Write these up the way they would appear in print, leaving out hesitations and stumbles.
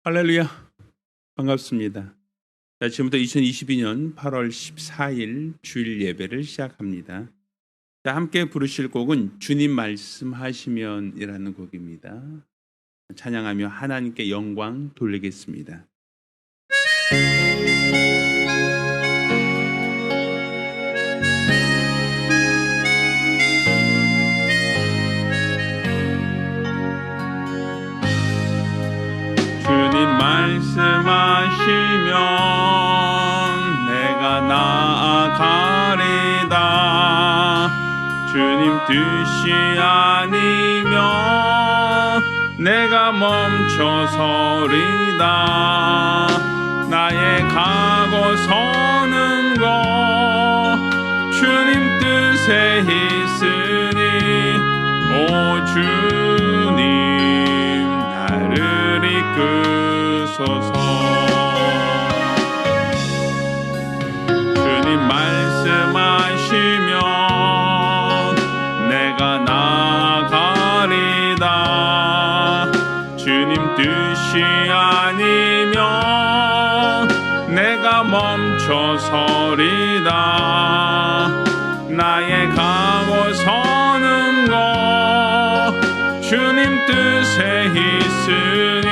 할렐루야. 반갑습니다. 자, 지금부터 2022년 8월 14일 주일 예배를 시작합니다. 자, 함께 부르실 곡은 주님 말씀하시면이라는 곡입니다. 찬양하며 하나님께 영광 돌리겠습니다. 주님 말씀하시면 내가 나아가리다. 주님 뜻이 아니면 내가 멈춰서리다. 나의 가고 서는 것 주님 뜻에 있으니 오 주님 나를 이끄소서. 주님 말씀하시면 내가 나아가리다. 주님 뜻이 아니면 내가 멈춰서리다. 나의 가고 서는 것 주님 뜻에 있으니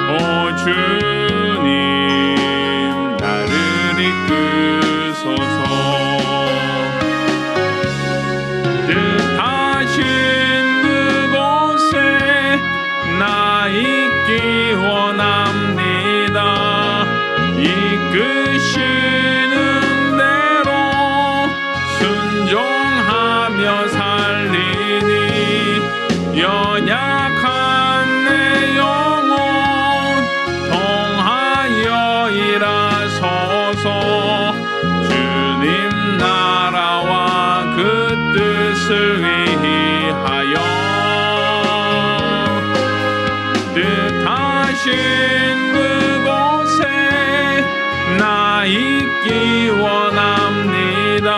오 주님 나를 이끄소서. 뜻하신 그곳에 나 있기 원합니다. 이끄시는 대로 순종하며 살리니 연약한 내 영혼 통하여 일하소서. 주님 나라와 그 뜻을 위하여 뜻하신 그곳에 나 있기 원합니다.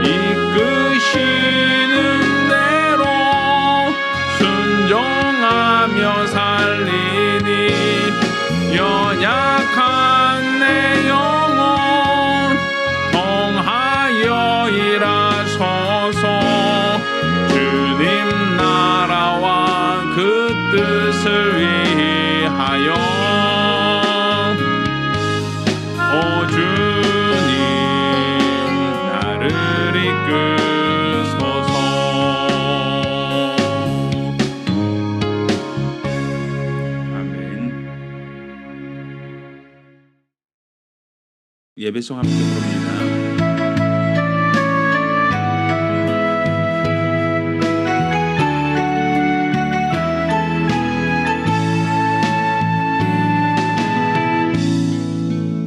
이끄시는 대로 순종하며 살리니 연약한 내 영혼 통하여 일하소서. 주님 나라와 그 뜻을 위하여 오 주님 나를 이끄소서. 예배송 함께 부릅니다.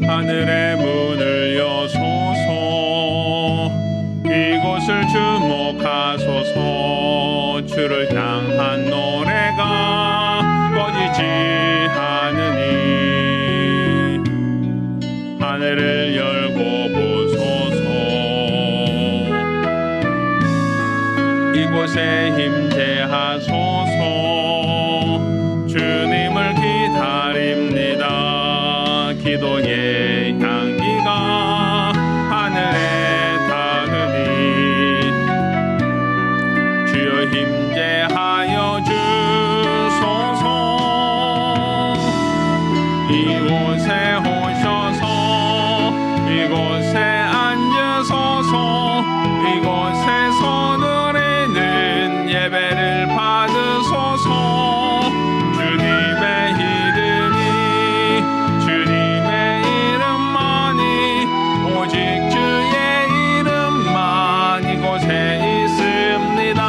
하늘의 문을 여소서. 이곳을 주목하소서. 주를 향한 노래가 꺼지지 않으니 하늘을 열고 보소서. 이곳에 임재하소서. 주님을 기다립니다. 기도의 향기가 하늘에 닿으니 주여 임재하여 주소서. 이곳에 오셔서 이곳에 앉으소서. 이곳에서 드리는 예배를 받으소서. 주님의 이름이 주님의 이름만이 오직 주의 이름만 이곳에 있습니다.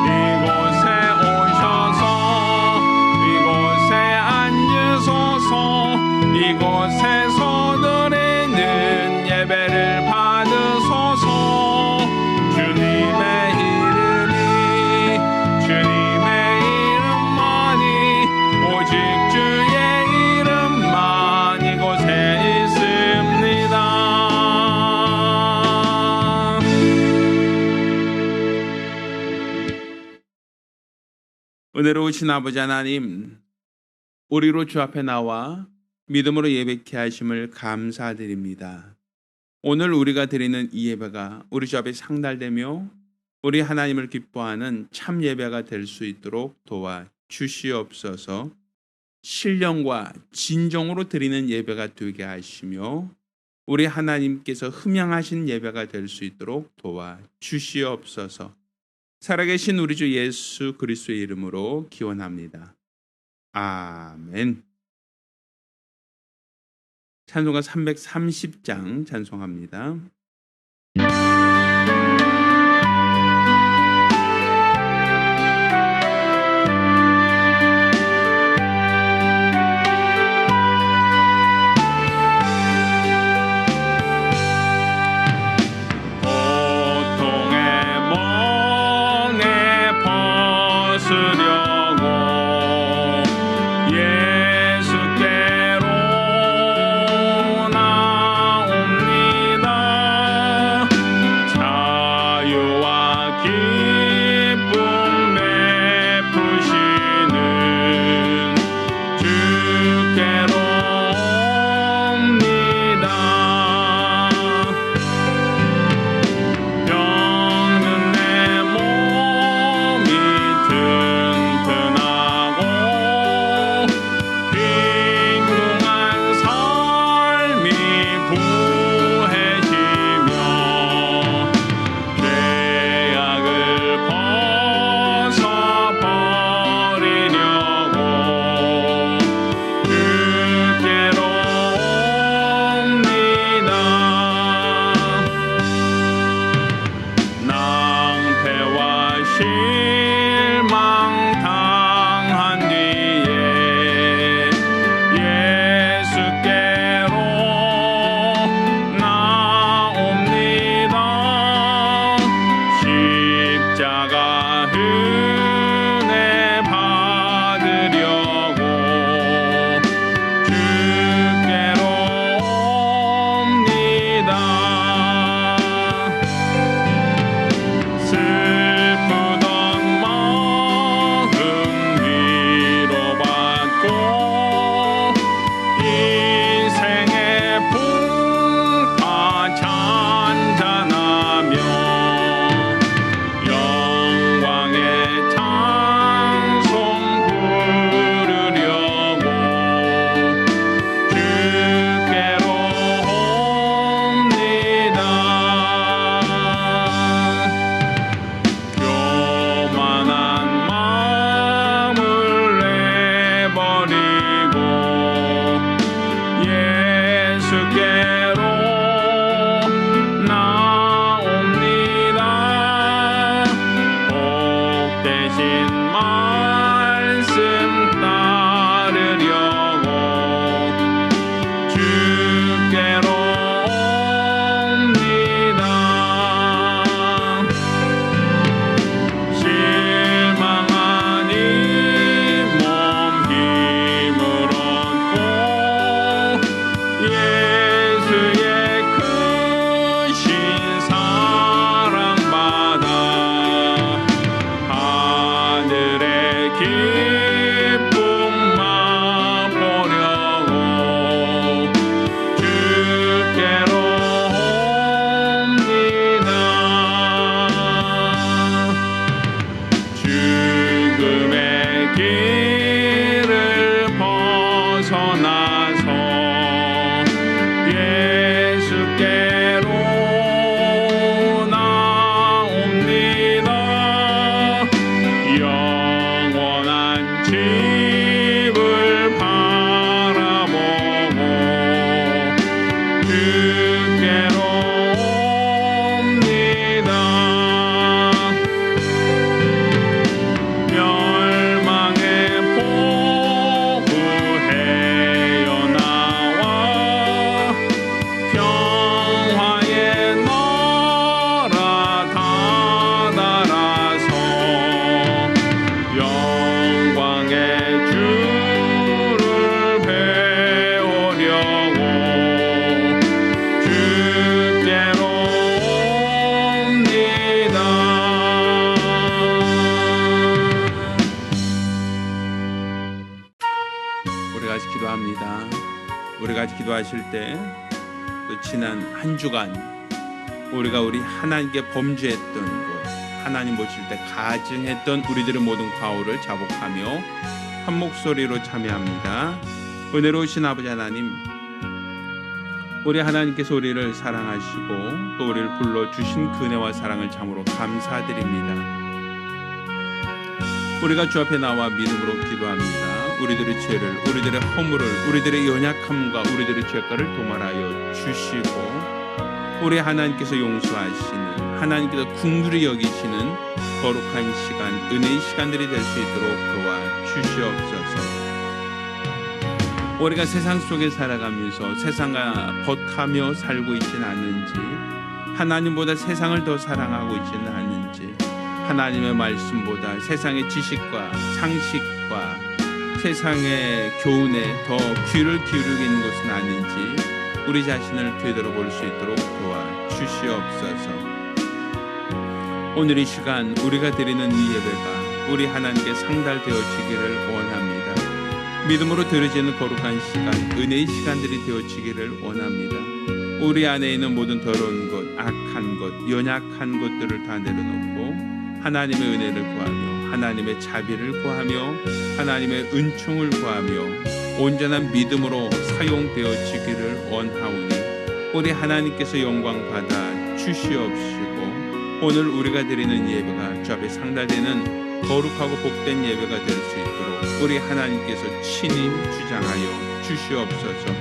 이곳에 오셔서 이곳에 앉으소서. 이곳에서 드리는 예배를 받으소서. 주님의 이름이 주님의 이름만이 오직 주의 이름만 이곳에 있습니다. 은혜로우신 아버지 하나님, 우리로 주 앞에 나와 믿음으로 예배케 하심을 감사드립니다. 오늘 우리가 드리는 이 예배가 우리 주 앞에 상달되며 우리 하나님을 기뻐하는 참 예배가 될 수 있도록 도와 주시옵소서. 신령과 진정으로 드리는 예배가 되게 하시며 우리 하나님께서 흠양하신 예배가 될 수 있도록 도와 주시옵소서. 살아계신 우리 주 예수 그리스도의 이름으로 기원합니다. 아멘. 찬송가 330장 찬송합니다. 우리가 기도하실 때 또 지난 한 주간 우리가 우리 하나님께 범죄했던 것, 하나님 보실 때 가증했던 우리들의 모든 과오를 자복하며 한 목소리로 참여합니다. 은혜로우신 아버지 하나님, 우리 하나님께서 우리를 사랑하시고 또 우리를 불러주신 그 은혜와 사랑을 참으로 감사드립니다. 우리가 주 앞에 나와 믿음으로 기도합니다. 우리들의 죄를, 우리들의 허물을, 우리들의 연약함과 우리들의 죄가를 도말하여 주시고 우리 하나님께서 용서하시는, 하나님께서 긍휼히 여기시는 거룩한 시간, 은혜의 시간들이 될 수 있도록 도와주시옵소서. 우리가 세상 속에 살아가면서 세상과 벗하며 살고 있지는 않는지, 하나님보다 세상을 더 사랑하고 있지는 않는지, 하나님의 말씀보다 세상의 지식과 상식과 세상의 교훈에 더 귀를 기울이고 있는 것은 아닌지 우리 자신을 되돌아볼 수 있도록 도와주시옵소서. 오늘 이 시간 우리가 드리는 이 예배가 우리 하나님께 상달되어지기를 원합니다. 믿음으로 드려지는 거룩한 시간, 은혜의 시간들이 되어지기를 원합니다. 우리 안에 있는 모든 더러운 것, 악한 것, 연약한 것들을 다 내려놓고 하나님의 은혜를 구하며 하나님의 자비를 구하며 하나님의 은총을 구하며 온전한 믿음으로 사용되어지기를 원하오니 우리 하나님께서 영광 받아 주시옵시고 오늘 우리가 드리는 예배가 주 앞에 상달되는 거룩하고 복된 예배가 될 수 있도록 우리 하나님께서 친히 주장하여 주시옵소서.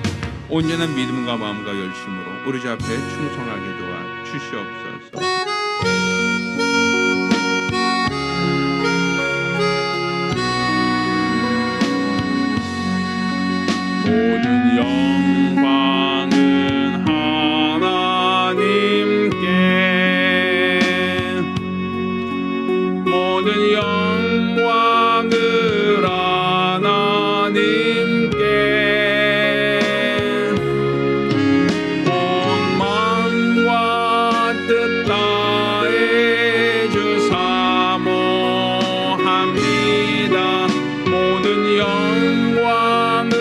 온전한 믿음과 마음과 열심으로 우리 주 앞에 충성하게 도와 주시옵소서. 모든 영광은 하나님께, 모든 영광을 하나님께, 온 마음과 뜻 다해 주 사모합니다. 모든 영광을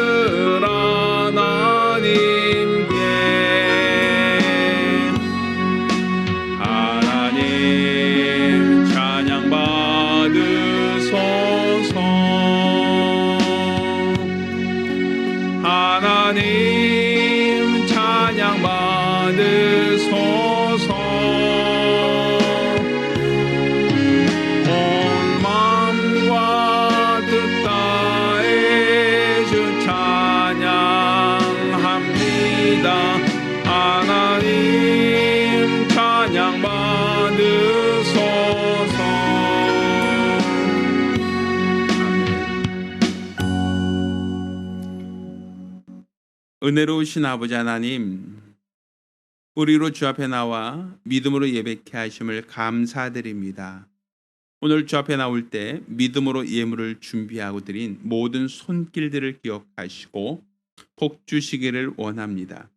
하나님 찬양 받으소서. 하나님 찬양 받으소서. 온 마음과 뜻 다해 주 찬양합니다. 하나님 찬양 받으소서. 은혜로우신 아버지 하나님, 우리로 주 앞에 나와 믿음으로 예배케 하심을 감사드립니다. 오늘 주 앞에 나올 때 믿음으로 예물을 준비하고 드린 모든 손길들을 기억하시고 복 주시기를 원합니다.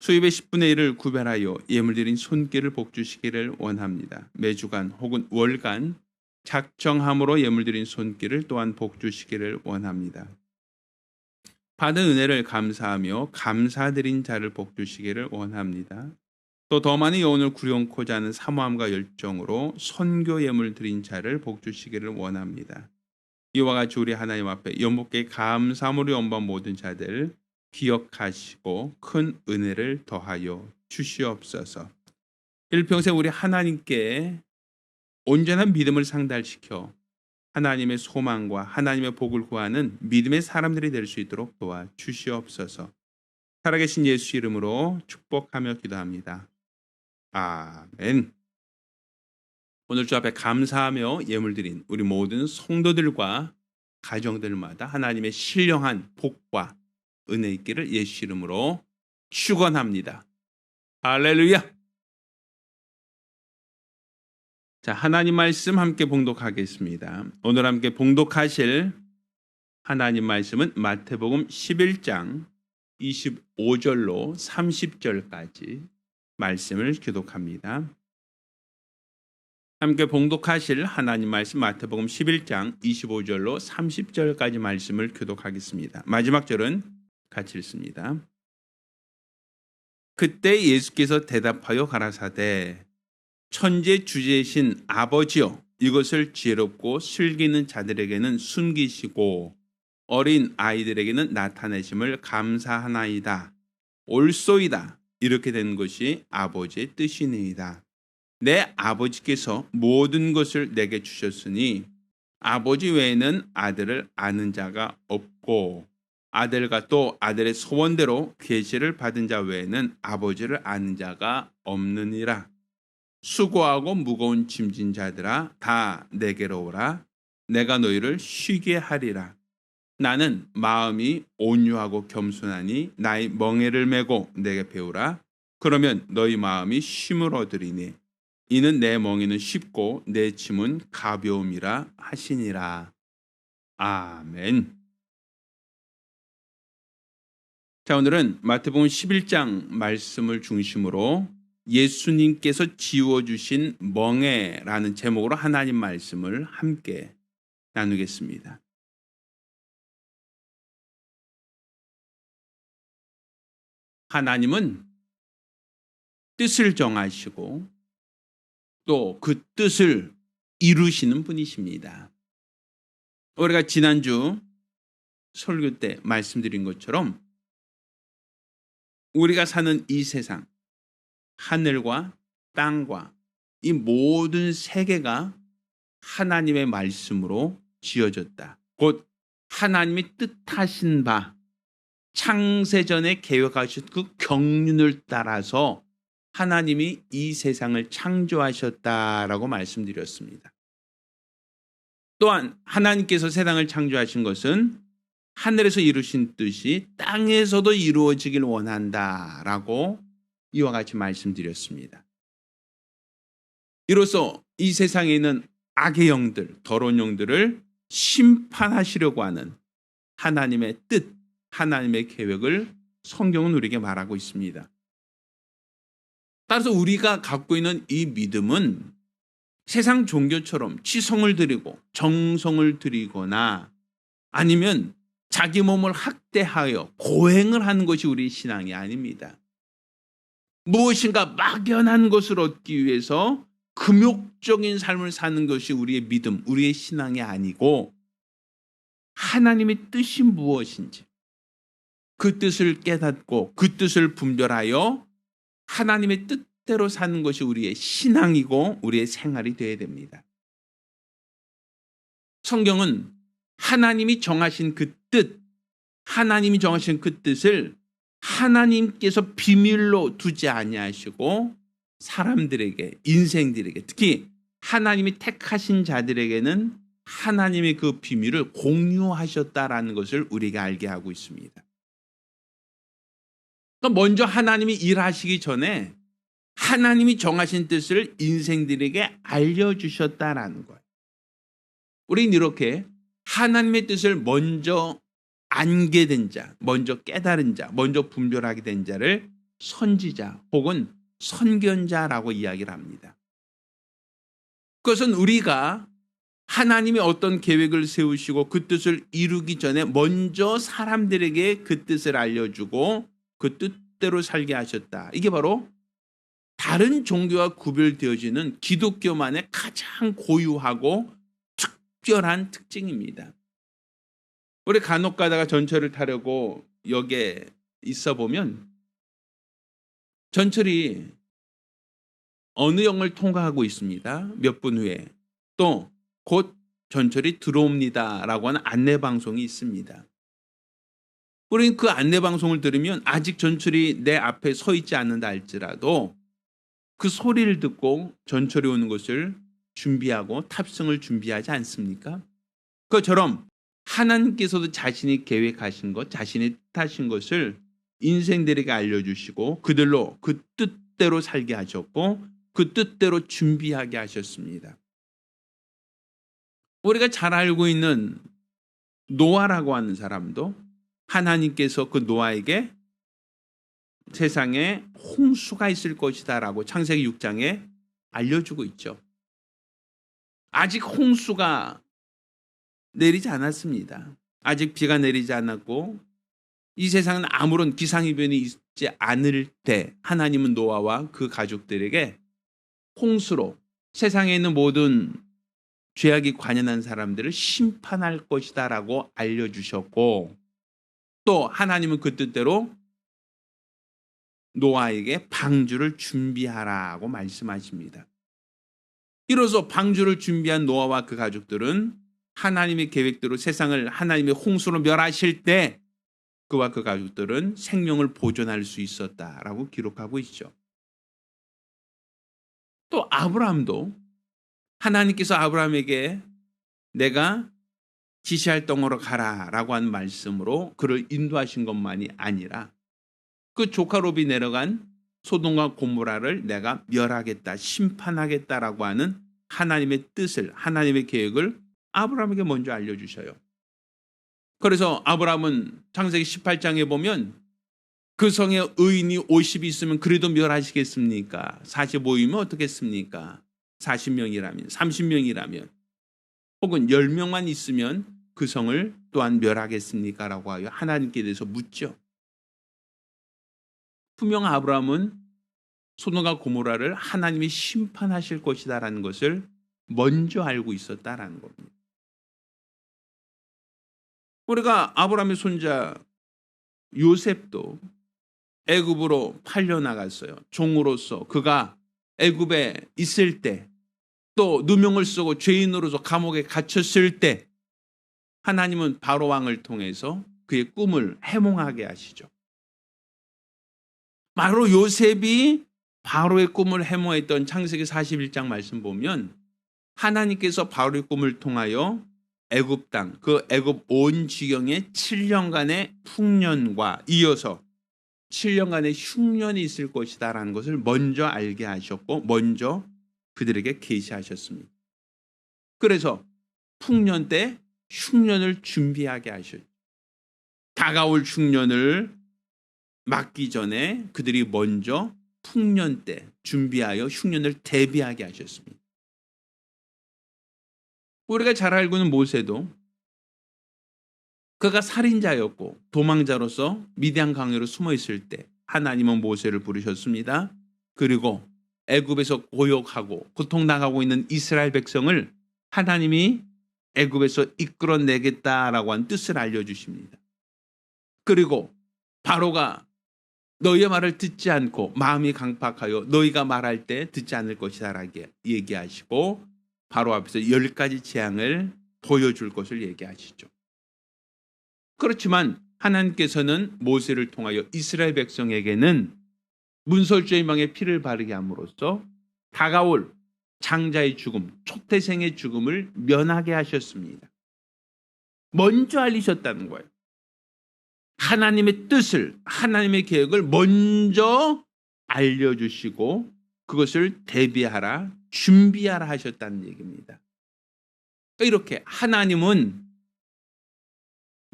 수입의 10분의 1을 구별하여 예물 드린 손길을 복 주시기를 원합니다. 매주간 혹은 월간 작정함으로 예물 드린 손길을 또한 복 주시기를 원합니다. 받은 은혜를 감사하며 감사드린 자를 복 주시기를 원합니다. 또 더 많은 여운을 구려놓고자 하는 사모함과 열정으로 선교 예물 드린 자를 복 주시기를 원합니다. 이와 같이 우리 하나님 앞에 연복께 감사함으로 연방 모든 자들 기억하시고 큰 은혜를 더하여 주시옵소서. 일평생 우리 하나님께 온전한 믿음을 상달시켜 하나님의 소망과 하나님의 복을 구하는 믿음의 사람들이 될 수 있도록 도와 주시옵소서. 살아계신 예수 이름으로 축복하며 기도합니다. 아멘. 오늘 주 앞에 감사하며 예물 드린 우리 모든 성도들과 가정들마다 하나님의 신령한 복과 은혜 있기를 예수 이름으로 축원합니다. 할렐루야. 자, 하나님 말씀 함께 봉독하겠습니다. 오늘 함께 봉독하실 하나님 말씀은 마태복음 11장 25절로 30절까지 말씀을 교독합니다. 함께 봉독하실 하나님 말씀 마태복음 11장 25절로 30절까지 말씀을 교독하겠습니다. 마지막 절은 같이 읽습니다. 그때 예수께서 대답하여 가라사대 천재 주제신 아버지여 이것을 지혜롭고 슬기는 자들에게는 숨기시고 어린 아이들에게는 나타내심을 감사하나이다. 옳소이다. 이렇게 된 것이 아버지의 뜻이니이다. 내 아버지께서 모든 것을 내게 주셨으니 아버지 외에는 아들을 아는 자가 없고 아들과 또 아들의 소원대로 계시를 받은 자 외에는 아버지를 아는 자가 없느니라. 수고하고 무거운 짐진 자들아 다 내게로 오라. 내가 너희를 쉬게 하리라. 나는 마음이 온유하고 겸손하니 나의 멍에를 메고 내게 배우라. 그러면 너희 마음이 쉼을 얻으리니 이는 내 멍에는 쉽고 내 짐은 가벼움이라 하시니라. 아멘. 자, 오늘은 마태복음 11장 말씀을 중심으로 예수님께서 지워주신 멍에라는 제목으로 하나님 말씀을 함께 나누겠습니다. 하나님은 뜻을 정하시고 또 그 뜻을 이루시는 분이십니다. 우리가 지난주 설교 때 말씀드린 것처럼 우리가 사는 이 세상, 하늘과 땅과 이 모든 세계가 하나님의 말씀으로 지어졌다. 곧 하나님이 뜻하신 바 창세전에 계획하신 그 경륜을 따라서 하나님이 이 세상을 창조하셨다라고 말씀드렸습니다. 또한 하나님께서 세상을 창조하신 것은 하늘에서 이루신 뜻이 땅에서도 이루어지길 원한다라고 이와 같이 말씀드렸습니다. 이로써 이 세상에 있는 악의 영들, 더러운 영들을 심판하시려고 하는 하나님의 뜻, 하나님의 계획을 성경은 우리에게 말하고 있습니다. 따라서 우리가 갖고 있는 이 믿음은 세상 종교처럼 치성을 드리고 정성을 드리거나 아니면 자기 몸을 학대하여 고행을 하는 것이 우리의 신앙이 아닙니다. 무엇인가 막연한 것을 얻기 위해서 금욕적인 삶을 사는 것이 우리의 믿음, 우리의 신앙이 아니고 하나님의 뜻이 무엇인지 그 뜻을 깨닫고 그 뜻을 분별하여 하나님의 뜻대로 사는 것이 우리의 신앙이고 우리의 생활이 되어야 됩니다. 성경은 하나님이 정하신 그 뜻, 하나님이 정하신 그 뜻을 하나님께서 비밀로 두지 아니하시고 사람들에게, 인생들에게, 특히 하나님이 택하신 자들에게는 하나님의 그 비밀을 공유하셨다라는 것을 우리가 알게 하고 있습니다. 그러니까 먼저 하나님이 일하시기 전에 하나님이 정하신 뜻을 인생들에게 알려주셨다라는 거예요. 우리는 이렇게 하나님의 뜻을 먼저 알게 된 자, 먼저 깨달은 자, 먼저 분별하게 된 자를 선지자 혹은 선견자라고 이야기를 합니다. 그것은 우리가 하나님이 어떤 계획을 세우시고 그 뜻을 이루기 전에 먼저 사람들에게 그 뜻을 알려주고 그 뜻대로 살게 하셨다. 이게 바로 다른 종교와 구별되어지는 기독교만의 가장 고유하고 특별한 특징입니다. 우리 간혹 가다가 전철을 타려고 역에 있어 보면 전철이 어느 역을 통과하고 있습니다. 몇 분 후에 또 곧 전철이 들어옵니다 라고 하는 안내방송이 있습니다. 우리는 그 안내방송을 들으면 아직 전철이 내 앞에 서 있지 않는다 할지라도 그 소리를 듣고 전철이 오는 것을 준비하고 탑승을 준비하지 않습니까? 그것처럼 하나님께서도 자신이 계획하신 것, 자신이 뜻하신 것을 인생들에게 알려주시고 그들로 그 뜻대로 살게 하셨고 그 뜻대로 준비하게 하셨습니다. 우리가 잘 알고 있는 노아라고 하는 사람도 하나님께서 그 노아에게 세상에 홍수가 있을 것이다 라고 창세기 6장에 알려주고 있죠. 아직 홍수가 내리지 않았습니다. 아직 비가 내리지 않았고 이 세상은 아무런 기상이변이 있지 않을 때 하나님은 노아와 그 가족들에게 홍수로 세상에 있는 모든 죄악이 관연한 사람들을 심판할 것이다라고 알려주셨고, 또 하나님은 그 뜻대로 노아에게 방주를 준비하라고 말씀하십니다. 이로써 방주를 준비한 노아와 그 가족들은 하나님의 계획대로 세상을 하나님의 홍수로 멸하실 때 그와 그 가족들은 생명을 보존할 수 있었다라고 기록하고 있죠. 또 아브라함도 하나님께서 아브라함에게 내가 지시할 땅으로 가라라고 한 말씀으로 그를 인도하신 것만이 아니라 그 조카 롯이 내려간 소돔과 고모라를 내가 멸하겠다, 심판하겠다라고 하는 하나님의 뜻을, 하나님의 계획을 아브라함에게 먼저 알려주셔요. 그래서 아브라함은 창세기 18장에 보면 그 성에 의인이 50이 있으면 그래도 멸하시겠습니까? 45이면 어떻겠습니까? 40명이라면, 30명이라면, 혹은 10명만 있으면 그 성을 또한 멸하겠습니까? 라고 하여 하나님께 대해서 묻죠. 분명 아브라함은 소돔과 고모라를 하나님이 심판하실 것이다라는 것을 먼저 알고 있었다라는 겁니다. 우리가 아브라함의 손자 요셉도 애굽으로 팔려 나갔어요. 종으로서 그가 애굽에 있을 때, 또 누명을 쓰고 죄인으로서 감옥에 갇혔을 때 하나님은 바로 왕을 통해서 그의 꿈을 해몽하게 하시죠. 바로 요셉이 바로의 꿈을 해몽했던 창세기 41장 말씀 보면 하나님께서 바로의 꿈을 통하여 애굽 땅, 그 애굽 온 지경에 7년간의 풍년과 이어서 7년간의 흉년이 있을 것이다라는 것을 먼저 알게 하셨고 먼저 그들에게 계시하셨습니다. 그래서 풍년 때 흉년을 준비하게 하셨죠. 다가올 흉년을 막기 전에 그들이 먼저 풍년 때 준비하여 흉년을 대비하게 하셨습니다. 우리가 잘 알고 있는 모세도 그가 살인자였고 도망자로서 미디안 강으로 숨어 있을 때 하나님은 모세를 부르셨습니다. 그리고 애굽에서 고역하고 고통당하고 있는 이스라엘 백성을 하나님이 애굽에서 이끌어내겠다라고 한 뜻을 알려주십니다. 그리고 바로가 너희의 말을 듣지 않고 마음이 강팍하여 너희가 말할 때 듣지 않을 것이다라고 얘기하시고 바로 앞에서 10가지 재앙을 보여줄 것을 얘기하시죠. 그렇지만 하나님께서는 모세를 통하여 이스라엘 백성에게는 문설주의망의 피를 바르게 함으로써 다가올 장자의 죽음, 초태생의 죽음을 면하게 하셨습니다. 먼저 알리셨다는 거예요. 하나님의 뜻을, 하나님의 계획을 먼저 알려주시고 그것을 대비하라, 준비하라 하셨다는 얘기입니다. 이렇게 하나님은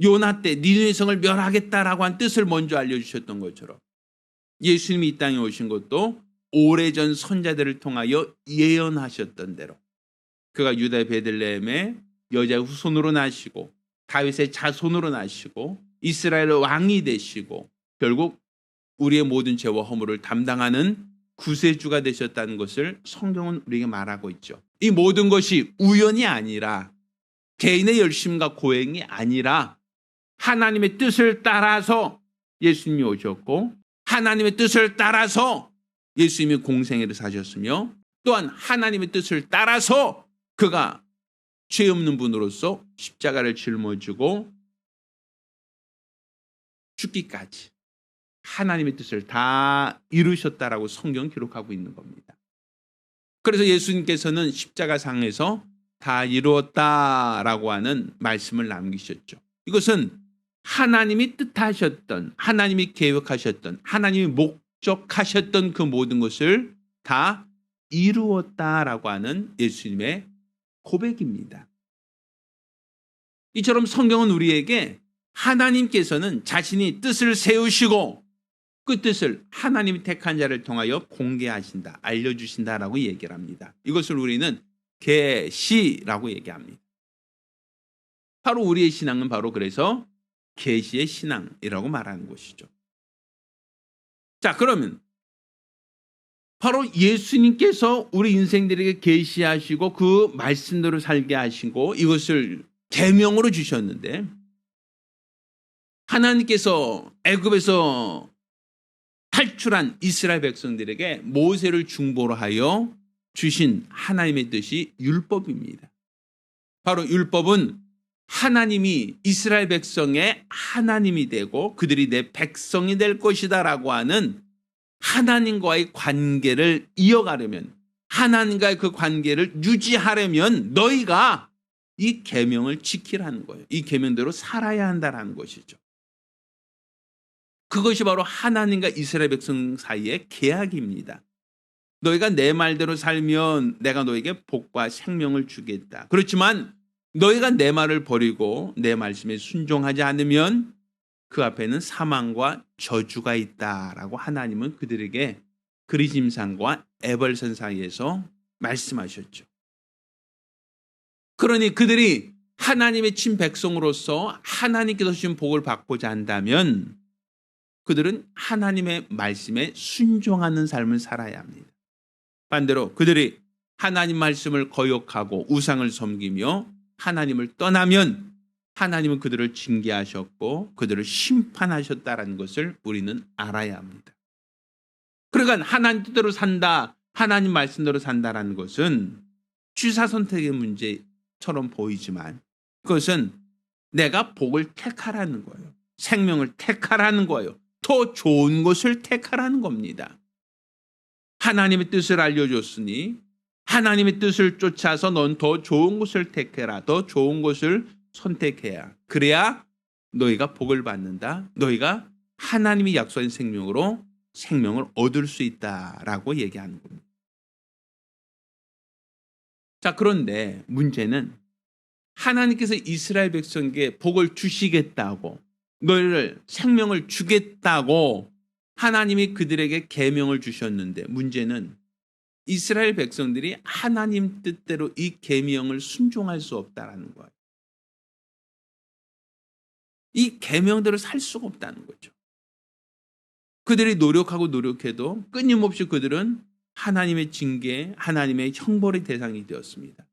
요나 때 니느웨 성을 멸하겠다라고 한 뜻을 먼저 알려주셨던 것처럼 예수님이 이 땅에 오신 것도 오래전 선자들을 통하여 예언하셨던 대로 그가 유다의 베들레헴의 여자의 후손으로 나시고 다윗의 자손으로 나시고 이스라엘의 왕이 되시고 결국 우리의 모든 죄와 허물을 담당하는 구세주가 되셨다는 것을 성경은 우리에게 말하고 있죠. 이 모든 것이 우연이 아니라 개인의 열심과 고행이 아니라 하나님의 뜻을 따라서 예수님이 오셨고 하나님의 뜻을 따라서 예수님이 공생애를 사셨으며 또한 하나님의 뜻을 따라서 그가 죄 없는 분으로서 십자가를 짊어지고 죽기까지 하나님의 뜻을 다 이루셨다라고 성경은 기록하고 있는 겁니다. 그래서 예수님께서는 십자가상에서 다 이루었다라고 하는 말씀을 남기셨죠. 이것은 하나님이 뜻하셨던, 하나님이 계획하셨던, 하나님이 목적하셨던 그 모든 것을 다 이루었다라고 하는 예수님의 고백입니다. 이처럼 성경은 우리에게 하나님께서는 자신이 뜻을 세우시고 그 뜻을 하나님이 택한 자를 통하여 공개하신다, 알려주신다라고 얘기를 합니다. 이것을 우리는 계시라고 얘기합니다. 바로 우리의 신앙은 바로 그래서 계시의 신앙이라고 말하는 것이죠. 자, 그러면 바로 예수님께서 우리 인생들에게 계시하시고 그 말씀대로 살게 하시고 이것을 계명으로 주셨는데, 하나님께서 애굽에서 탈출한 이스라엘 백성들에게 모세를 중보로 하여 주신 하나님의 뜻이 율법입니다. 바로 율법은 하나님이 이스라엘 백성의 하나님이 되고 그들이 내 백성이 될 것이다라고 하는 하나님과의 관계를 이어가려면, 하나님과의 그 관계를 유지하려면 너희가 이 계명을 지키라는 거예요. 이 계명대로 살아야 한다라는 것이죠. 그것이 바로 하나님과 이스라엘 백성 사이의 계약입니다. 너희가 내 말대로 살면 내가 너에게 복과 생명을 주겠다. 그렇지만 너희가 내 말을 버리고 내 말씀에 순종하지 않으면 그 앞에는 사망과 저주가 있다라고 하나님은 그들에게 그리짐산과 에벌산 사이에서 말씀하셨죠. 그러니 그들이 하나님의 친백성으로서 하나님께서 주신 복을 받고자 한다면 그들은 하나님의 말씀에 순종하는 삶을 살아야 합니다. 반대로 그들이 하나님 말씀을 거역하고 우상을 섬기며 하나님을 떠나면 하나님은 그들을 징계하셨고 그들을 심판하셨다는 것을 우리는 알아야 합니다. 그러니까 하나님 뜻대로 산다, 하나님 말씀대로 산다라는 것은 취사 선택의 문제처럼 보이지만 그것은 내가 복을 택하라는 거예요. 생명을 택하라는 거예요. 더 좋은 것을 택하라는 겁니다. 하나님의 뜻을 알려줬으니 하나님의 뜻을 쫓아서 넌 더 좋은 것을 택해라. 더 좋은 것을 선택해야. 그래야 너희가 복을 받는다. 너희가 하나님이 약속한 생명으로 생명을 얻을 수 있다라고 얘기하는 겁니다. 자, 그런데 문제는 하나님께서 이스라엘 백성에게 복을 주시겠다고, 너희를 생명을 주겠다고 하나님이 그들에게 계명을 주셨는데, 문제는 이스라엘 백성들이 하나님 뜻대로 이 계명을 순종할 수 없다라는 거예요. 이 계명대로 살 수가 없다는 거죠. 그들이 노력해도 끊임없이 그들은 하나님의 징계, 하나님의 형벌의 대상이 되었습니다.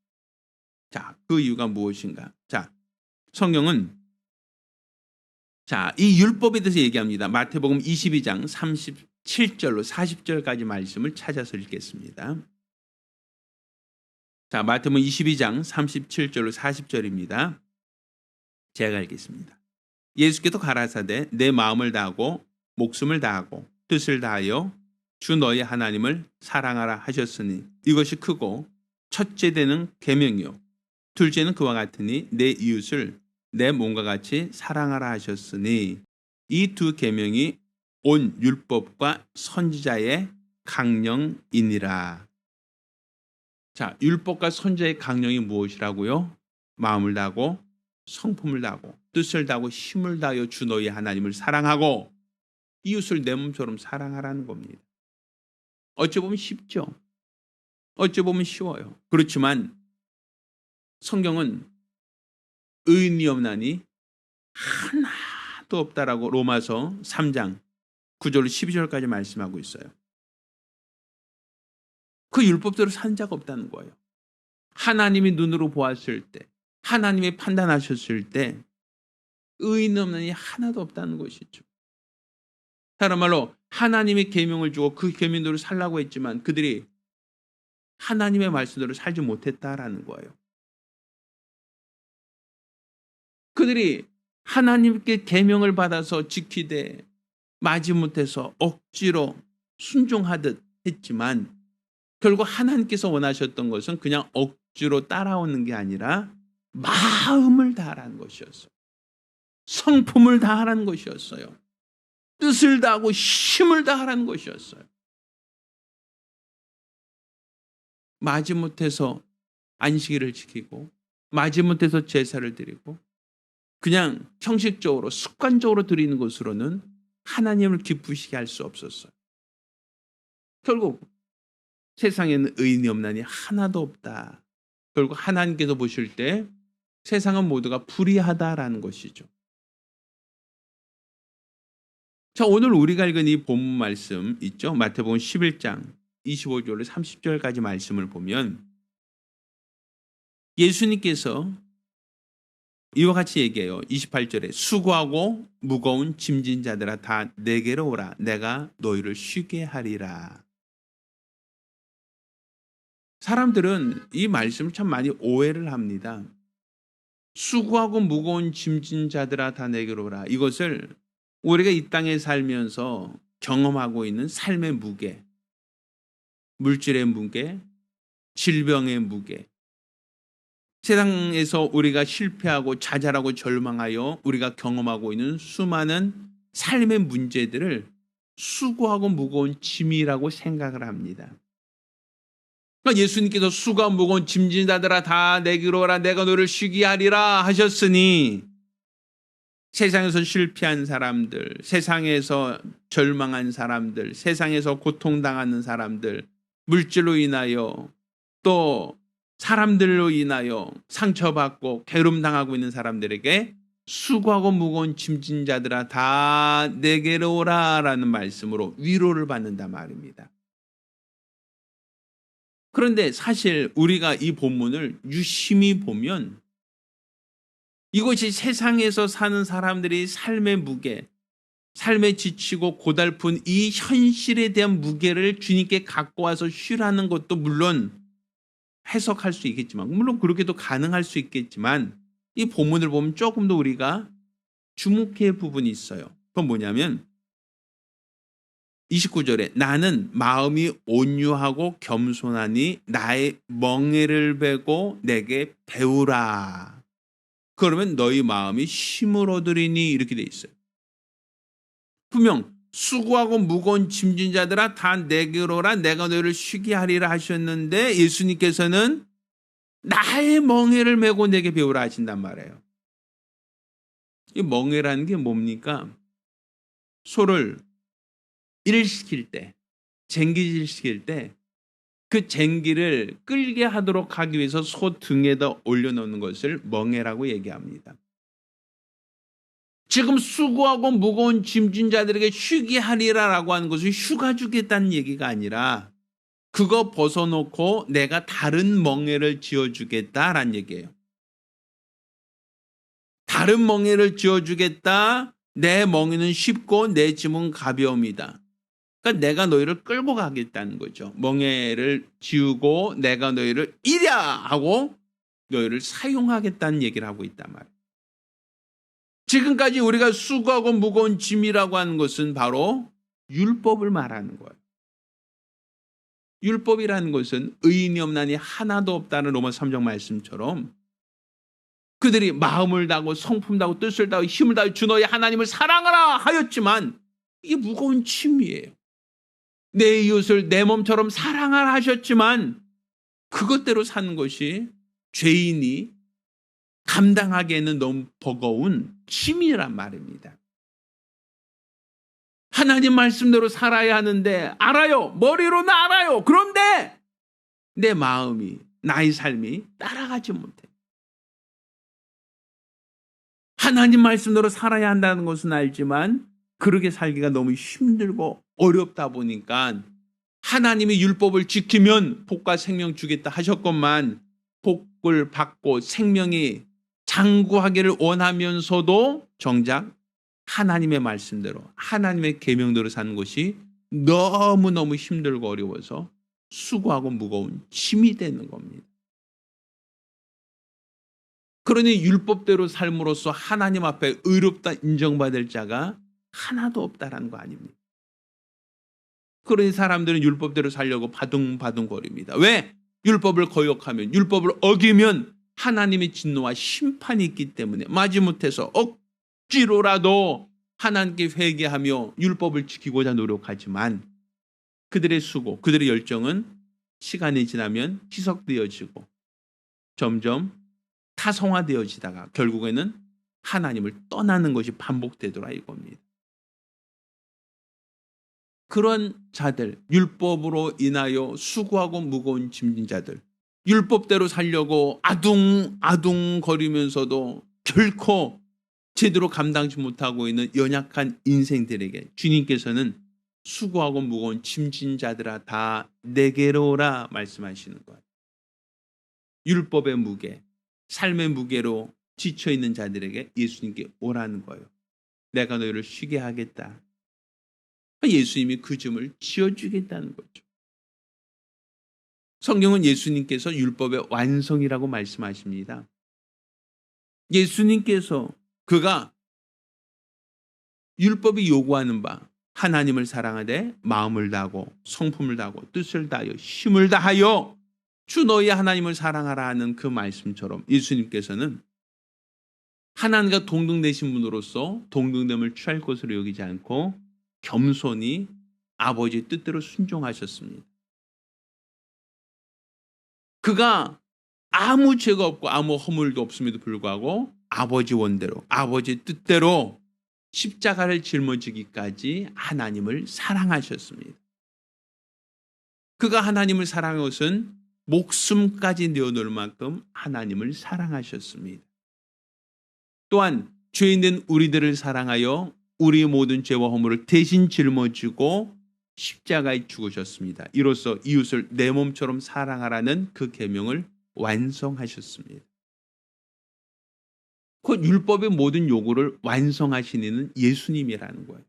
자, 그 이유가 무엇인가? 자, 성경은 이 율법에 대해서 얘기합니다. 마태복음 22장 37절로 40절까지 말씀을 찾아서 읽겠습니다. 자, 마태복음 22장 37절로 40절입니다. 제가 읽겠습니다. 예수께서 가라사대 내 마음을 다하고 목숨을 다하고 뜻을 다하여 주 너희 하나님을 사랑하라 하셨으니 이것이 크고 첫째 되는 계명이요 둘째는 그와 같으니 내 이웃을 내 몸과 같이 사랑하라 하셨으니 이 두 계명이 온 율법과 선지자의 강령이니라. 자, 율법과 선지자의 강령이 무엇이라고요? 마음을 다하고 성품을 다하고 뜻을 다하고 힘을 다하여 주 너희 하나님을 사랑하고 이웃을 내 몸처럼 사랑하라는 겁니다. 어찌 보면 쉽죠. 어찌 보면 쉬워요. 그렇지만 성경은 의인이 없나니 하나도 없다라고 로마서 3장 9절 12절까지 말씀하고 있어요. 그 율법대로 산 자가 없다는 거예요. 하나님이 눈으로 보았을 때, 하나님이 판단하셨을 때 의인 없나니 하나도 없다는 것이죠. 다른 말로 하나님이 계명을 주고 그 계명대로 살라고 했지만 그들이 하나님의 말씀대로 살지 못했다라는 거예요. 그들이 하나님께 계명을 받아서 지키되 마지못해서 억지로 순종하듯 했지만 결국 하나님께서 원하셨던 것은 그냥 억지로 따라오는 게 아니라 마음을 다하라는 것이었어요. 성품을 다하라는 것이었어요. 뜻을 다하고 힘을 다하라는 것이었어요. 마지못해서 안식일을 지키고 마지못해서 제사를 드리고 그냥 형식적으로 습관적으로 드리는 것으로는 하나님을 기쁘시게 할 수 없었어요. 결국 세상에는 의인이 없나니 하나도 없다. 결국 하나님께서 보실 때 세상은 모두가 불의하다라는 것이죠. 자, 오늘 우리가 읽은 이 본문 말씀 있죠? 마태복음 11장 25절로 30절까지 말씀을 보면 예수님께서 이와 같이 얘기해요. 28절에 수고하고 무거운 짐진 자들아 다 내게로 오라. 내가 너희를 쉬게 하리라. 사람들은 이 말씀을 참 많이 오해를 합니다. 수고하고 무거운 짐진 자들아 다 내게로 오라. 이것을 우리가 이 땅에 살면서 경험하고 있는 삶의 무게, 물질의 무게, 질병의 무게, 세상에서 우리가 실패하고 좌절하고 절망하여 우리가 경험하고 있는 수많은 삶의 문제들을 수고하고 무거운 짐이라고 생각을 합니다. 그러니까 예수님께서 수고하고 무거운 짐진 자들아 다 내게로 오라. 내가 너를 쉬게 하리라 하셨으니 세상에서 실패한 사람들, 세상에서 절망한 사람들, 세상에서 고통당하는 사람들, 물질로 인하여 또 사람들로 인하여 상처받고 괴로움당하고 있는 사람들에게 수고하고 무거운 짐진 자들아 다 내게로 오라 라는 말씀으로 위로를 받는다 말입니다. 그런데 사실 우리가 이 본문을 유심히 보면 이것이 세상에서 사는 사람들이 삶의 무게, 삶에 지치고 고달픈 이 현실에 대한 무게를 주님께 갖고 와서 쉬라는 것도 물론 해석할 수 있겠지만, 물론 그렇게도 가능할 수 있겠지만 이 본문을 보면 조금 더 우리가 주목해야 할 부분이 있어요. 그건 뭐냐면 29절에 나는 마음이 온유하고 겸손하니 나의 멍에를 베고 내게 배우라. 그러면 너희 마음이 쉼을 얻으리니 이렇게 돼 있어요. 분명 수고하고 무거운 짐진 자들아 다 내게로 오라. 내가 너희를 쉬게 하리라 하셨는데 예수님께서는 나의 멍에를 메고 내게 배우라 하신단 말이에요. 이 멍에라는 게 뭡니까? 소를 일시킬 때, 쟁기질 시킬 때 그 쟁기를 끌게 하도록 하기 위해서 소 등에다 올려놓는 것을 멍에라고 얘기합니다. 지금 수고하고 무거운 짐진 자들에게 쉬게 하리라라고 하는 것은 휴가 주겠다는 얘기가 아니라 그거 벗어놓고 내가 다른 멍에를 지어주겠다라는 얘기예요. 다른 멍에를 지어주겠다. 내 멍에는 쉽고 내 짐은 가벼움이다. 그러니까 내가 너희를 끌고 가겠다는 거죠. 멍에를 지우고 내가 너희를 이랴 하고 너희를 사용하겠다는 얘기를 하고 있단 말이에요. 지금까지 우리가 수고하고 무거운 짐이라고 하는 것은 바로 율법을 말하는 거예요. 율법이라는 것은 의인이 없나니 하나도 없다는 로마 3장 말씀처럼 그들이 마음을 다하고 성품 다하고 뜻을 다하고 힘을 다하여 주 너희 하나님을 사랑하라 하였지만 이게 무거운 짐이에요. 내 이웃을 내 몸처럼 사랑하라 하셨지만 그것대로 사는 것이 죄인이 감당하기에는 너무 버거운 짐이란 말입니다. 하나님 말씀대로 살아야 하는데 알아요. 머리로는 알아요. 그런데 내 마음이, 나의 삶이 따라가지 못해. 하나님 말씀대로 살아야 한다는 것은 알지만 그렇게 살기가 너무 힘들고 어렵다 보니까 하나님이 율법을 지키면 복과 생명 주겠다 하셨건만 복을 받고 생명이 장구하기를 원하면서도 정작 하나님의 말씀대로 하나님의 계명대로 사는 것이 너무너무 힘들고 어려워서 수고하고 무거운 짐이 되는 겁니다. 그러니 율법대로 삶으로써 하나님 앞에 의롭다 인정받을 자가 하나도 없다라는 거 아닙니까? 그러니 사람들은 율법대로 살려고 바둥바둥거립니다. 왜? 율법을 거역하면, 율법을 어기면 하나님의 진노와 심판이 있기 때문에 마지못해서 억지로라도 하나님께 회개하며 율법을 지키고자 노력하지만 그들의 수고, 그들의 열정은 시간이 지나면 희석되어지고 점점 타성화되어지다가 결국에는 하나님을 떠나는 것이 반복되더라 이겁니다. 그런 자들, 율법으로 인하여 수고하고 무거운 짐진 자들, 율법대로 살려고 아둥아둥 거리면서도 결코 제대로 감당하지 못하고 있는 연약한 인생들에게 주님께서는 수고하고 무거운 짐진 자들아 다 내게로 오라 말씀하시는 거예요. 율법의 무게, 삶의 무게로 지쳐있는 자들에게 예수님께 오라는 거예요. 내가 너희를 쉬게 하겠다. 예수님이 그 짐을 지어주겠다는 거죠. 성경은 예수님께서 율법의 완성이라고 말씀하십니다. 예수님께서 그가 율법이 요구하는 바 하나님을 사랑하되 마음을 다하고 성품을 다하고 뜻을 다하여 힘을 다하여 주 너희 하나님을 사랑하라 하는 그 말씀처럼 예수님께서는 하나님과 동등되신 분으로서 동등됨을 취할 것으로 여기지 않고 겸손히 아버지의 뜻대로 순종하셨습니다. 그가 아무 죄가 없고 아무 허물도 없음에도 불구하고 아버지 원대로 아버지의 뜻대로 십자가를 짊어지기까지 하나님을 사랑하셨습니다. 그가 하나님을 사랑한 것은 목숨까지 내어놓을 만큼 하나님을 사랑하셨습니다. 또한 죄인된 우리들을 사랑하여 우리의 모든 죄와 허물을 대신 짊어지고 십자가에 죽으셨습니다. 이로써 이웃을 내 몸처럼 사랑하라는 그 계명을 완성하셨습니다. 그 율법의 모든 요구를 완성하신 이는 예수님이라는 거예요.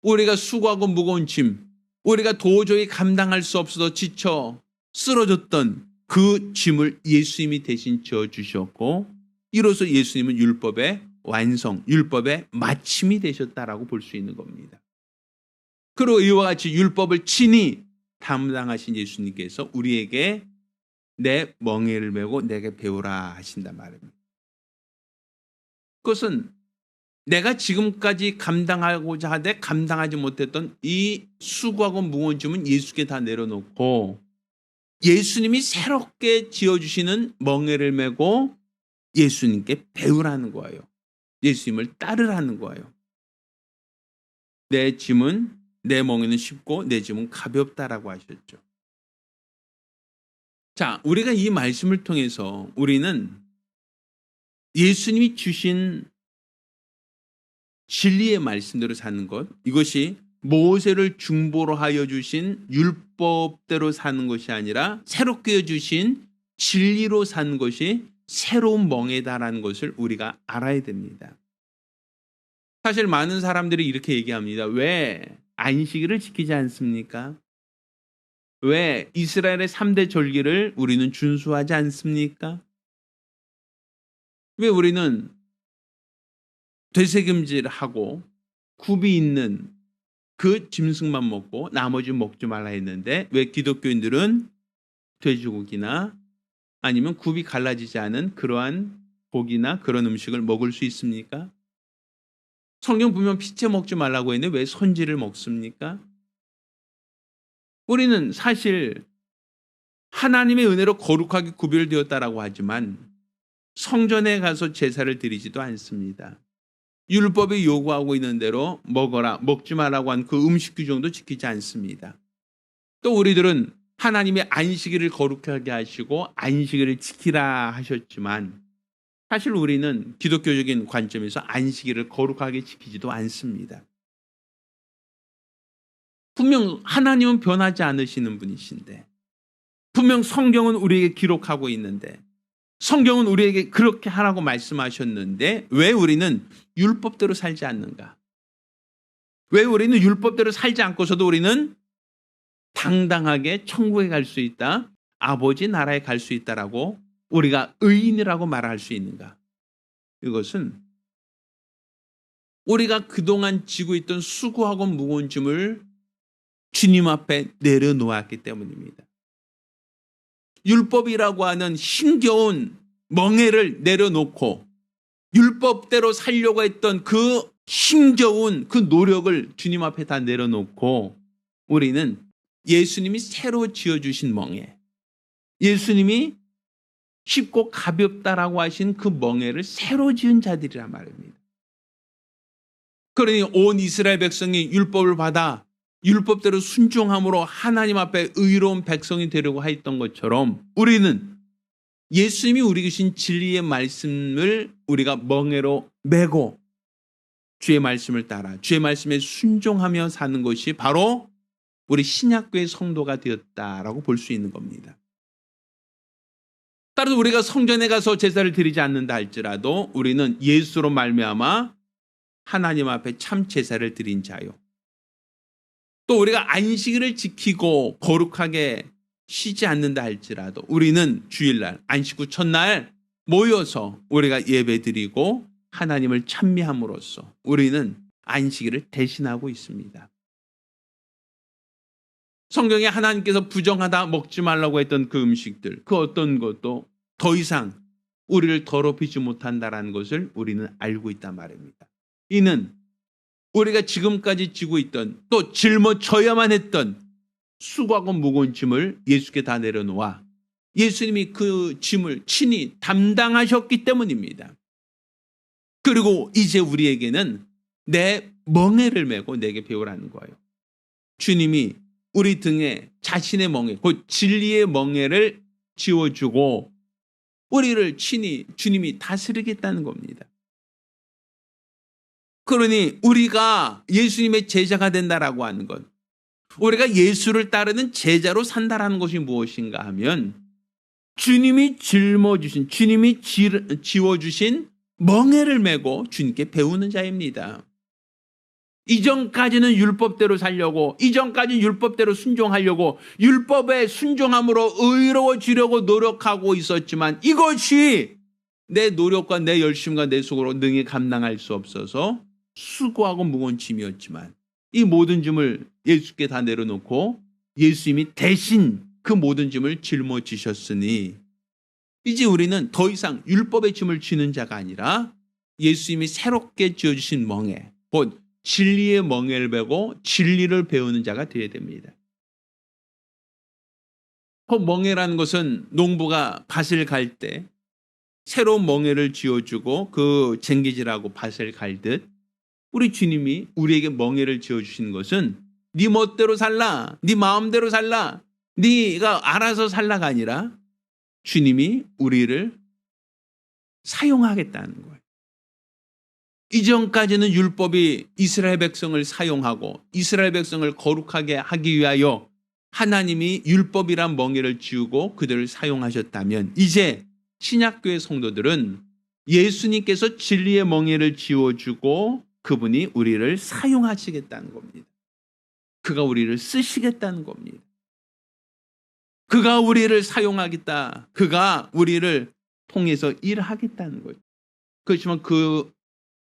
우리가 수고하고 무거운 짐, 우리가 도저히 감당할 수 없어서 지쳐 쓰러졌던 그 짐을 예수님이 대신 져주셨고 이로써 예수님은 율법의 완성, 율법의 마침이 되셨다라고 볼 수 있는 겁니다. 그리고 이와 같이 율법을 친히 담당하신 예수님께서 우리에게 내 멍에를 메고 내게 배우라 하신단 말입니다. 그것은 내가 지금까지 감당하고자 하되 감당하지 못했던 이 수고하고 무거운 짐은 예수께 다 내려놓고 예수님이 새롭게 지어주시는 멍에를 메고 예수님께 배우라는 거예요. 예수님을 따르라는 거예요. 내 짐은 내 멍에는 쉽고 내 짐은 가볍다라고 하셨죠. 자, 우리가 이 말씀을 통해서 우리는 예수님이 주신 진리의 말씀대로 사는 것, 이것이 모세를 중보로 하여 주신 율법대로 사는 것이 아니라 새롭게 주신 진리로 사는 것이 새로운 멍에다라는 것을 우리가 알아야 됩니다. 사실 많은 사람들이 이렇게 얘기합니다. 왜 안식일을 지키지 않습니까? 왜 이스라엘의 3대 절기를 우리는 준수하지 않습니까? 왜 우리는 되새김질하고 굽이 있는 그 짐승만 먹고 나머지 먹지 말라 했는데 왜 기독교인들은 돼지고기나 아니면 굽이 갈라지지 않은 그러한 고기나 그런 음식을 먹을 수 있습니까? 성경 보면 피채 먹지 말라고 했는데 왜 손질을 먹습니까? 우리는 사실 하나님의 은혜로 거룩하게 구별되었다라고 하지만 성전에 가서 제사를 드리지도 않습니다. 율법이 요구하고 있는 대로 먹어라, 먹지 말라고 한 그 음식 규정도 지키지 않습니다. 또 우리들은 하나님의 안식일을 거룩하게 하시고 안식일을 지키라 하셨지만 사실 우리는 기독교적인 관점에서 안식일을 거룩하게 지키지도 않습니다. 분명 하나님은 변하지 않으시는 분이신데 분명 성경은 우리에게 기록하고 있는데 성경은 우리에게 그렇게 하라고 말씀하셨는데 왜 우리는 율법대로 살지 않는가? 왜 우리는 율법대로 살지 않고서도 우리는 당당하게 천국에 갈 수 있다, 아버지 나라에 갈 수 있다라고 우리가 의인이라고 말할 수 있는가? 이것은 우리가 그동안 지고 있던 수고하고 무거운 짐을 주님 앞에 내려놓았기 때문입니다. 율법이라고 하는 힘겨운 멍에를 내려놓고 율법대로 살려고 했던 그 힘겨운 그 노력을 주님 앞에 다 내려놓고 우리는 예수님이 새로 지어주신 멍에, 예수님이 쉽고 가볍다라고 하신 그 멍에를 새로 지은 자들이란 말입니다. 그러니 온 이스라엘 백성이 율법을 받아 율법대로 순종함으로 하나님 앞에 의로운 백성이 되려고 했던 것처럼 우리는 예수님이 우리 주신 진리의 말씀을 우리가 멍에로 메고 주의 말씀을 따라 주의 말씀에 순종하며 사는 것이 바로 우리 신약교의 성도가 되었다라고 볼 수 있는 겁니다. 따라서 우리가 성전에 가서 제사를 드리지 않는다 할지라도 우리는 예수로 말미암아 하나님 앞에 참 제사를 드린 자요. 또 우리가 안식일을 지키고 거룩하게 쉬지 않는다 할지라도 우리는 주일날 안식 후 첫날 모여서 우리가 예배드리고 하나님을 찬미함으로써 우리는 안식일을 대신하고 있습니다. 성경에 하나님께서 부정하다 먹지 말라고 했던 그 음식들, 그 어떤 것도 더 이상 우리를 더럽히지 못한다라는 것을 우리는 알고 있단 말입니다. 이는 우리가 지금까지 지고 있던 또 짊어져야만 했던 수고하고 무거운 짐을 예수께 다 내려놓아 예수님이 그 짐을 친히 담당하셨기 때문입니다. 그리고 이제 우리에게는 내 멍에를 메고 내게 배우라는 거예요. 주님이 우리 등에 자신의 멍에, 곧 진리의 멍에를 지워주고 우리를 친히 주님이 다스리겠다는 겁니다. 그러니 우리가 예수님의 제자가 된다라고 하는 것, 우리가 예수를 따르는 제자로 산다라는 것이 무엇인가 하면 주님이 짊어주신, 주님이 지워주신 멍에를 메고 주님께 배우는 자입니다. 이전까지는 율법대로 살려고, 이전까지는 율법대로 순종하려고, 율법에 순종함으로 의로워지려고 노력하고 있었지만 이것이 내 노력과 내 열심과 내 속으로 능히 감당할 수 없어서 수고하고 무거운 짐이었지만 이 모든 짐을 예수께 다 내려놓고 예수님이 대신 그 모든 짐을 짊어지셨으니 이제 우리는 더 이상 율법의 짐을 지는 자가 아니라 예수님이 새롭게 지어주신 멍에, 곧 진리의 멍에를 베고 진리를 배우는 자가 되어야 됩니다. 그 멍에라는 것은 농부가 밭을 갈 때 새로운 멍에를 지어주고 그 쟁기질하고 밭을 갈듯 우리 주님이 우리에게 멍에를 지어주신 것은 네 멋대로 살라, 네 마음대로 살라, 네가 알아서 살라가 아니라 주님이 우리를 사용하겠다는 거예요. 이전까지는 율법이 이스라엘 백성을 사용하고 이스라엘 백성을 거룩하게 하기 위하여 하나님이 율법이란 멍에를 지우고 그들을 사용하셨다면 이제 신약교회 성도들은 예수님께서 진리의 멍에를 지워주고 그분이 우리를 사용하시겠다는 겁니다. 그가 우리를 쓰시겠다는 겁니다. 그가 우리를 사용하겠다. 그가 우리를 통해서 일하겠다는 거죠. 그렇지만 그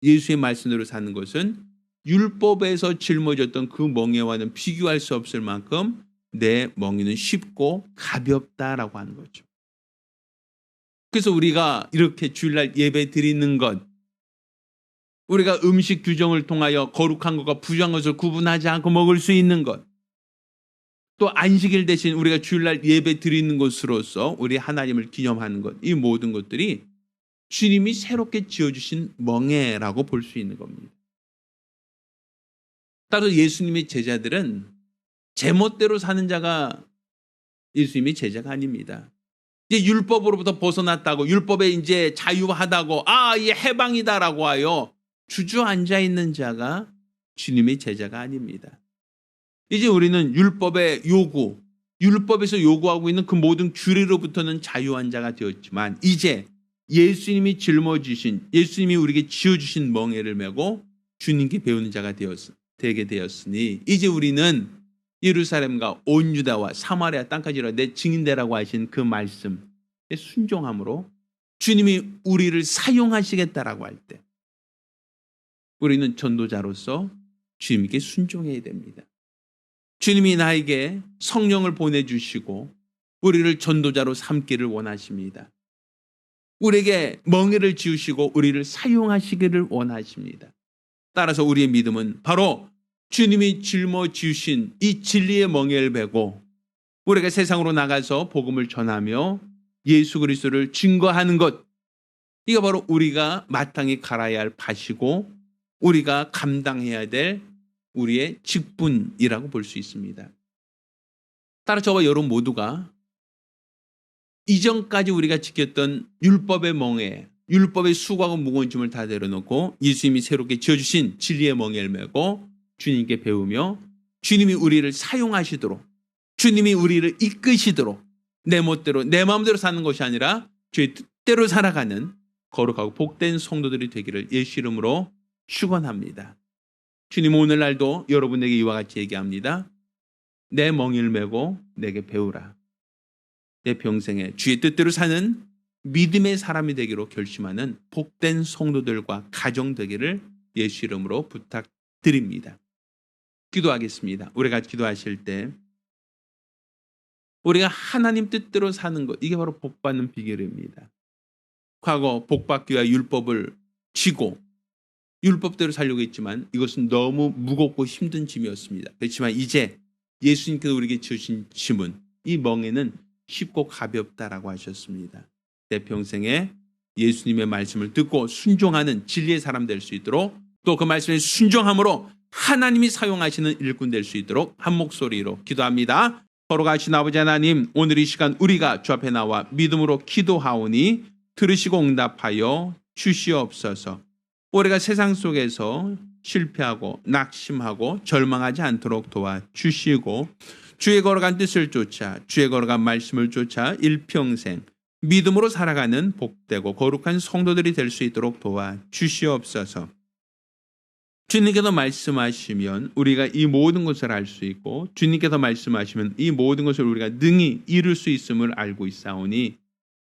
예수의 말씀대로 사는 것은 율법에서 짊어졌던 그 멍에와는 비교할 수 없을 만큼 내 멍에는 쉽고 가볍다라고 하는 거죠. 그래서 우리가 이렇게 주일날 예배 드리는 것, 우리가 음식 규정을 통하여 거룩한 것과 부정한 것을 구분하지 않고 먹을 수 있는 것, 또 안식일 대신 우리가 주일날 예배 드리는 것으로서 우리 하나님을 기념하는 것, 이 모든 것들이 주님이 새롭게 지어주신 멍에라고 볼 수 있는 겁니다. 따라서 예수님의 제자들은 제멋대로 사는 자가 예수님의 제자가 아닙니다. 이제 율법으로부터 벗어났다고, 율법에 이제 자유하다고, 이 해방이다라고 하여 주저앉아 있는 자가 주님의 제자가 아닙니다. 이제 우리는 율법의 요구, 율법에서 요구하고 있는 그 모든 규례로부터는 자유한 자가 되었지만 이제 예수님이 짊어지신, 예수님이 우리에게 지어주신 멍에를 메고 주님께 배우는 자가 되게 되었으니 이제 우리는 예루살렘과 온 유다와 사마리아 땅까지라 내 증인되라고 하신 그 말씀에 순종함으로 주님이 우리를 사용하시겠다라고 할 때 우리는 전도자로서 주님께 순종해야 됩니다. 주님이 나에게 성령을 보내주시고 우리를 전도자로 삼기를 원하십니다. 우리에게 멍에를 지우시고 우리를 사용하시기를 원하십니다. 따라서 우리의 믿음은 바로 주님이 짊어지신 이 진리의 멍에를 베고 우리가 세상으로 나가서 복음을 전하며 예수 그리스도를 증거하는 것, 이거 바로 우리가 마땅히 갈아야 할 밭이고 우리가 감당해야 될 우리의 직분이라고 볼 수 있습니다. 따라 저와 여러분 모두가 이전까지 우리가 지켰던 율법의 멍에, 율법의 수고하고 무거운 짐을 다 내려놓고 예수님이 새롭게 지어주신 진리의 멍에를 메고 주님께 배우며 주님이 우리를 사용하시도록, 주님이 우리를 이끄시도록 내 멋대로 내 마음대로 사는 것이 아니라 주의 뜻대로 살아가는 거룩하고 복된 성도들이 되기를 예수 이름으로 축원합니다. 주님 오늘날도 여러분에게 이와 같이 얘기합니다. 내 멍에를 메고 내게 배우라. 내 평생에 주의 뜻대로 사는 믿음의 사람이 되기로 결심하는 복된 성도들과 가정 되기를 예수 이름으로 부탁드립니다. 기도하겠습니다. 우리가 기도하실 때 우리가 하나님 뜻대로 사는 것, 이게 바로 복받는 비결입니다. 과거 복받기 위해 율법을 쥐고 율법대로 살려고 했지만 이것은 너무 무겁고 힘든 짐이었습니다. 그렇지만 이제 예수님께서 우리에게 주신 짐은, 이 멍에는 쉽고 가볍다라고 하셨습니다. 내 평생에 예수님의 말씀을 듣고 순종하는 진리의 사람 될 수 있도록, 또 그 말씀에 순종함으로 하나님이 사용하시는 일꾼 될 수 있도록 한 목소리로 기도합니다. 거룩하신 아버지 하나님, 오늘 이 시간 우리가 주 앞에 나와 믿음으로 기도하오니 들으시고 응답하여 주시옵소서. 우리가 세상 속에서 실패하고 낙심하고 절망하지 않도록 도와주시고, 주의 거룩한 뜻을 쫓아 주의 거룩한 말씀을 쫓아 일평생 믿음으로 살아가는 복되고 거룩한 성도들이 될 수 있도록 도와주시옵소서. 주님께서 말씀하시면 우리가 이 모든 것을 알 수 있고, 주님께서 말씀하시면 이 모든 것을 우리가 능히 이룰 수 있음을 알고 있사오니,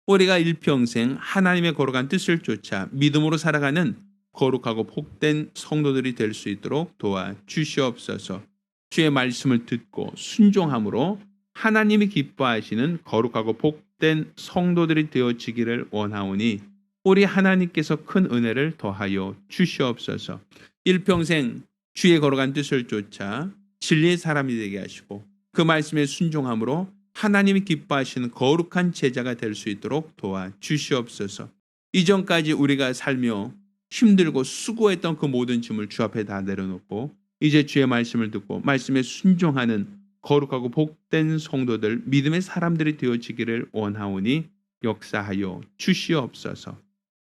우리가 일평생 하나님의 거룩한 뜻을 쫓아 믿음으로 살아가는 거룩하고 복된 성도들이 될 수 있도록 도와주시옵소서. 주의 말씀을 듣고 순종함으로 하나님이 기뻐하시는 거룩하고 복된 성도들이 되어지기를 원하오니, 우리 하나님께서 큰 은혜를 더하여 주시옵소서. 일평생 주의 거룩한 뜻을 쫓아 진리의 사람이 되게 하시고, 그 말씀에 순종함으로 하나님이 기뻐하시는 거룩한 제자가 될 수 있도록 도와주시옵소서. 이전까지 우리가 살며 힘들고 수고했던 그 모든 짐을 주 앞에 다 내려놓고 이제 주의 말씀을 듣고 말씀에 순종하는 거룩하고 복된 성도들, 믿음의 사람들이 되어지기를 원하오니 역사하여 주시옵소서.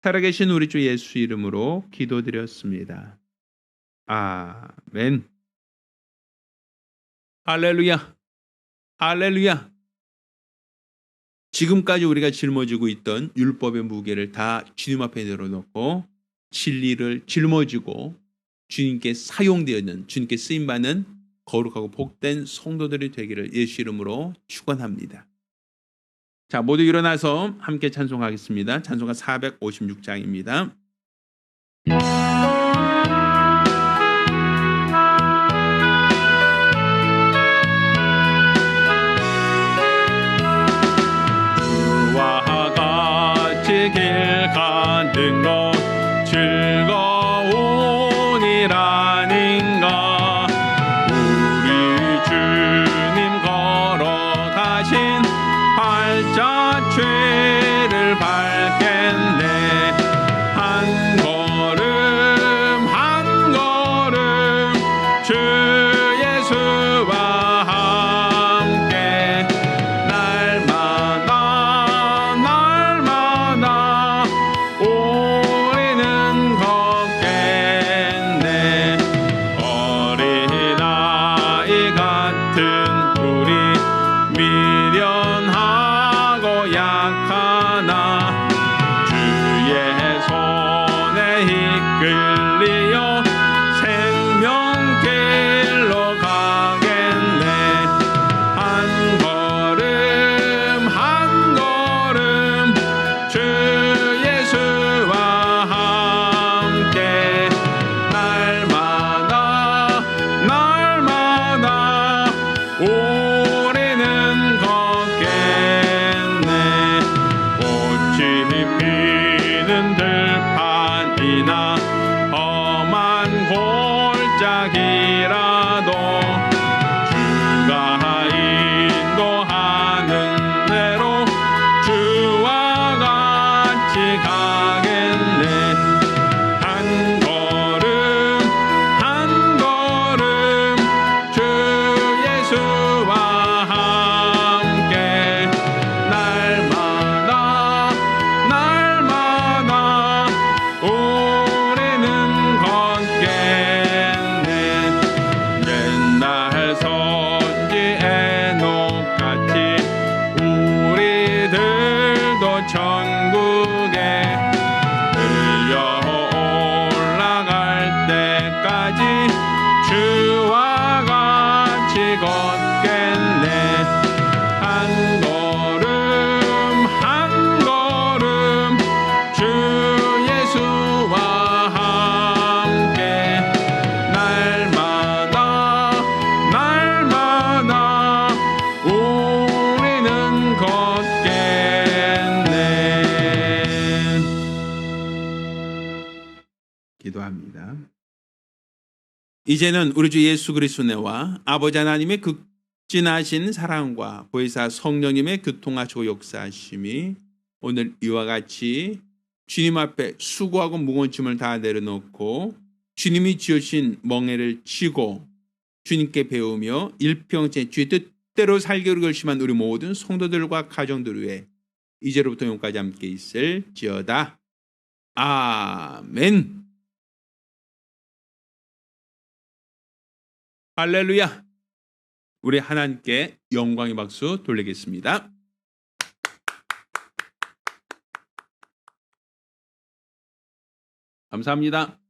살아계신 우리 주 예수 이름으로 기도드렸습니다. 아멘. 할렐루야. 할렐루야. 지금까지 우리가 짊어지고 있던 율법의 무게를 다 주님 앞에 내려놓고 진리를 짊어지고 주님께 사용되었는, 주님께 쓰임받는 거룩하고 복된 성도들이 되기를 예수 이름으로 축원합니다. 자, 모두 일어나서 함께 찬송하겠습니다. 찬송가 456장입니다. 주와 같이 길 가는 것 즐거우니라는가. 우리 주님 걸어가신 발자취를 밟겠네. 한 걸음 한 걸음 주 예수와 함께 날마다 날마다 오 이제는 우리 주 예수 그리스도와 아버지 하나님의 극진하신 사랑과 보혜사 성령님의 교통하시고 역사하심이 오늘 이와 같이 주님 앞에 수고하고 무거운 짐을 다 내려놓고 주님이 지으신 멍에를 치고 주님께 배우며 일평생 주의 뜻대로 살기로 결심한 우리 모든 성도들과 가정들 위해 이제로부터永까지 함께 있을지어다. 아멘. 할렐루야. 우리 하나님께 영광의 박수 돌리겠습니다. 감사합니다.